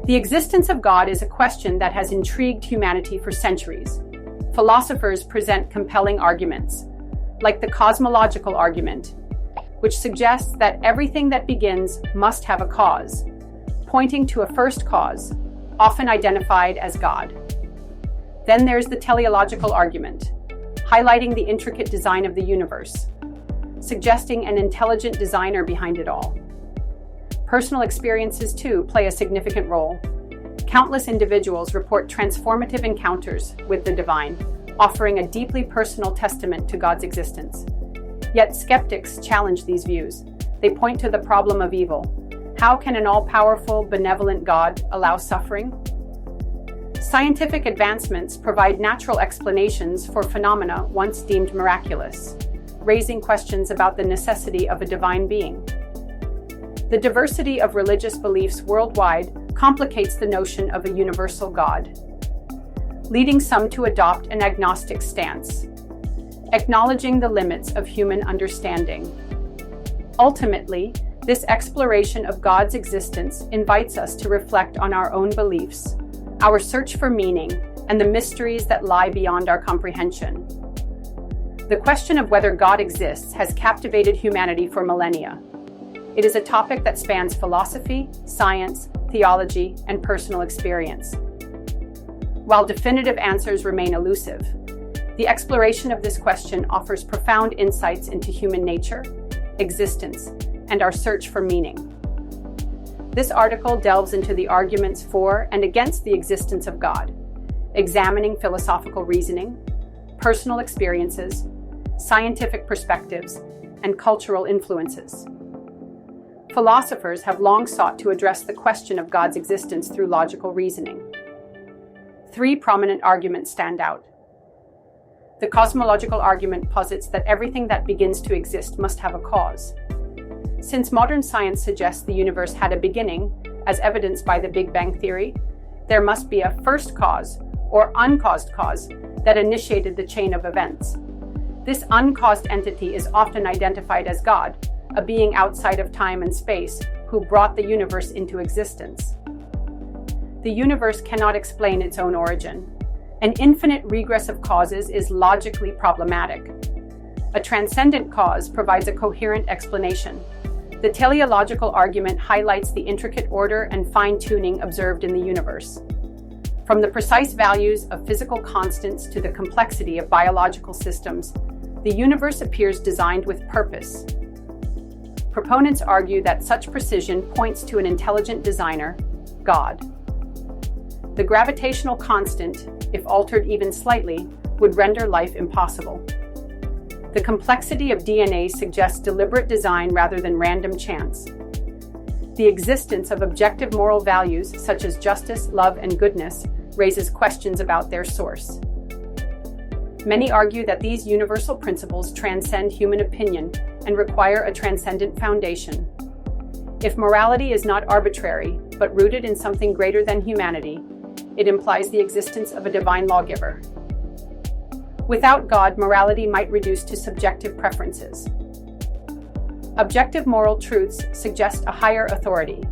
The existence of God is a question that has intrigued humanity for centuries. Philosophers present compelling arguments, like the cosmological argument, which suggests that everything that begins must have a cause, pointing to a first cause, often identified as God. Then there's the teleological argument, highlighting the intricate design of the universe, suggesting an intelligent designer behind it all. Personal experiences, too, play a significant role. Countless individuals report transformative encounters with the divine, offering a deeply personal testament to God's existence. Yet skeptics challenge these views. They point to the problem of evil. How can an all-powerful, benevolent God allow suffering? Scientific advancements provide natural explanations for phenomena once deemed miraculous, raising questions about the necessity of a divine being. The diversity of religious beliefs worldwide complicates the notion of a universal God, leading some to adopt an agnostic stance, acknowledging the limits of human understanding. Ultimately, this exploration of God's existence invites us to reflect on our own beliefs, our search for meaning, and the mysteries that lie beyond our comprehension. The question of whether God exists has captivated humanity for millennia. It is a topic that spans philosophy, science, theology, and personal experience. While definitive answers remain elusive, the exploration of this question offers profound insights into human nature, existence, and our search for meaning. This article delves into the arguments for and against the existence of God, examining philosophical reasoning, personal experiences, scientific perspectives, and cultural influences. Philosophers have long sought to address the question of God's existence through logical reasoning. Three prominent arguments stand out. The cosmological argument posits that everything that begins to exist must have a cause. Since modern science suggests the universe had a beginning, as evidenced by the Big Bang Theory, there must be a first cause, or uncaused cause, that initiated the chain of events. This uncaused entity is often identified as God, a being outside of time and space, who brought the universe into existence. The universe cannot explain its own origin. An infinite regress of causes is logically problematic. A transcendent cause provides a coherent explanation. The teleological argument highlights the intricate order and fine-tuning observed in the universe. From the precise values of physical constants to the complexity of biological systems, the universe appears designed with purpose. Proponents argue that such precision points to an intelligent designer, God. The gravitational constant, if altered even slightly, would render life impossible. The complexity of DNA suggests deliberate design rather than random chance. The existence of objective moral values such as justice, love, and goodness raises questions about their source. Many argue that these universal principles transcend human opinion and require a transcendent foundation. If morality is not arbitrary, but rooted in something greater than humanity, it implies the existence of a divine lawgiver. Without God, morality might reduce to subjective preferences. Objective moral truths suggest a higher authority.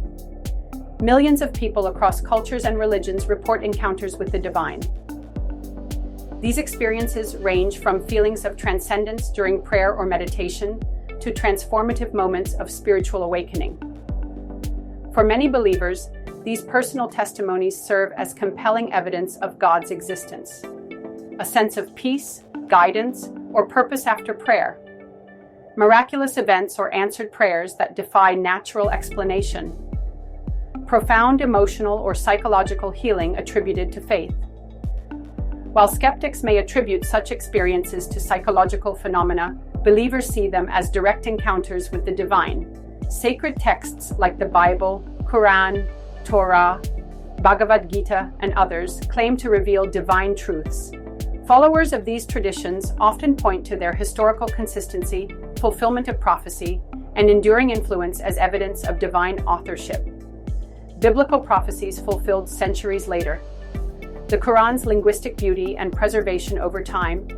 Millions of people across cultures and religions report encounters with the divine. These experiences range from feelings of transcendence during prayer or meditation to transformative moments of spiritual awakening. For many believers, these personal testimonies serve as compelling evidence of God's existence. A sense of peace, guidance, or purpose after prayer. Miraculous events or answered prayers that defy natural explanation. Profound emotional or psychological healing attributed to faith. While skeptics may attribute such experiences to psychological phenomena, believers see them as direct encounters with the divine. Sacred texts like the Bible, Quran, Torah, Bhagavad Gita, and others claim to reveal divine truths. Followers of these traditions often point to their historical consistency, fulfillment of prophecy, and enduring influence as evidence of divine authorship. Biblical prophecies fulfilled centuries later. The Quran's linguistic beauty and preservation over time.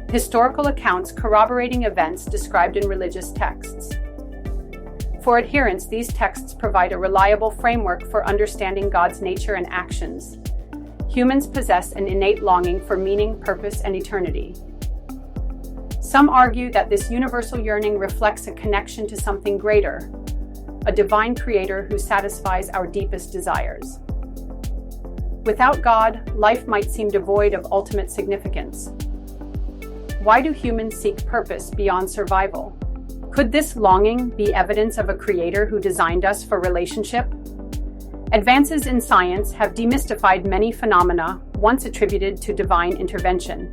Historical accounts corroborating events described in religious texts. For adherents, these texts provide a reliable framework for understanding God's nature and actions. Humans possess an innate longing for meaning, purpose, and eternity. Some argue that this universal yearning reflects a connection to something greater, a divine creator who satisfies our deepest desires. Without God, life might seem devoid of ultimate significance. Why do humans seek purpose beyond survival? Could this longing be evidence of a creator who designed us for relationship? Advances in science have demystified many phenomena once attributed to divine intervention.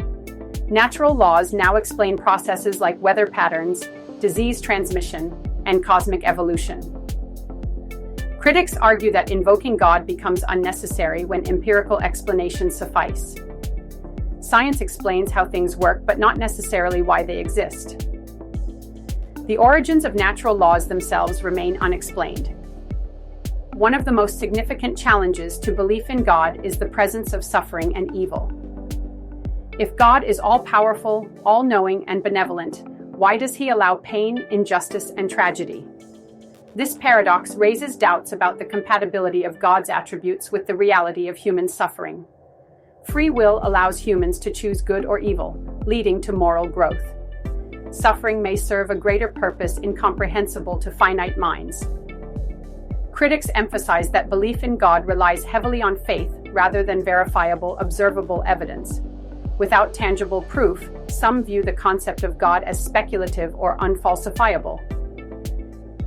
Natural laws now explain processes like weather patterns, disease transmission, and cosmic evolution. Critics argue that invoking God becomes unnecessary when empirical explanations suffice. Science explains how things work, but not necessarily why they exist. The origins of natural laws themselves remain unexplained. One of the most significant challenges to belief in God is the presence of suffering and evil. If God is all-powerful, all-knowing, and benevolent, why does he allow pain, injustice, and tragedy? This paradox raises doubts about the compatibility of God's attributes with the reality of human suffering. Free will allows humans to choose good or evil, leading to moral growth. Suffering may serve a greater purpose incomprehensible to finite minds. Critics emphasize that belief in God relies heavily on faith rather than verifiable, observable evidence. Without tangible proof, some view the concept of God as speculative or unfalsifiable.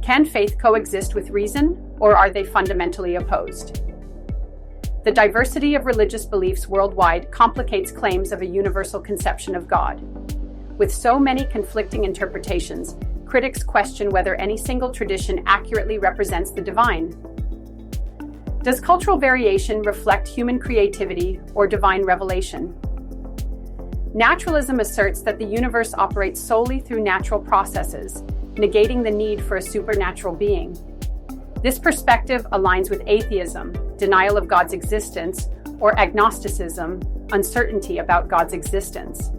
Can faith coexist with reason, or are they fundamentally opposed? The diversity of religious beliefs worldwide complicates claims of a universal conception of God. With so many conflicting interpretations, critics question whether any single tradition accurately represents the divine. Does cultural variation reflect human creativity or divine revelation? Naturalism asserts that the universe operates solely through natural processes, negating the need for a supernatural being. This perspective aligns with atheism, denial of God's existence, or agnosticism, uncertainty about God's existence.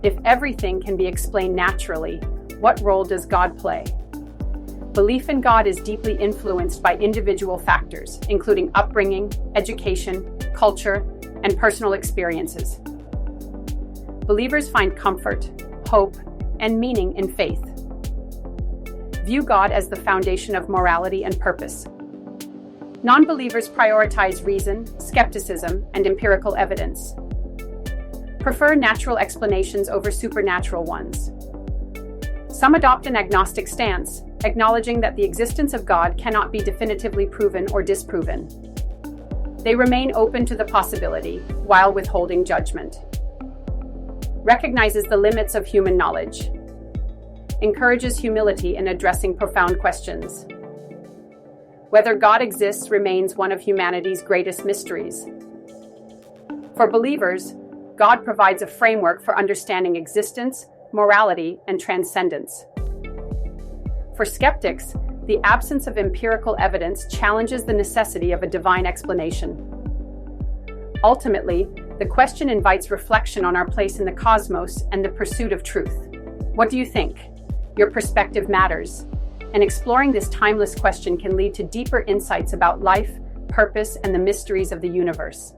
If everything can be explained naturally, what role does God play? Belief in God is deeply influenced by individual factors, including upbringing, education, culture, and personal experiences. Believers find comfort, hope, and meaning in faith. View God as the foundation of morality and purpose. Non-believers prioritize reason, skepticism, and empirical evidence. Prefer natural explanations over supernatural ones. Some adopt an agnostic stance, acknowledging that the existence of God cannot be definitively proven or disproven. They remain open to the possibility, while withholding judgment. Recognizes the limits of human knowledge. Encourages humility in addressing profound questions. Whether God exists remains one of humanity's greatest mysteries. For believers, God provides a framework for understanding existence, morality, and transcendence. For skeptics, the absence of empirical evidence challenges the necessity of a divine explanation. Ultimately, the question invites reflection on our place in the cosmos and the pursuit of truth. What do you think? Your perspective matters, and exploring this timeless question can lead to deeper insights about life, purpose, and the mysteries of the universe.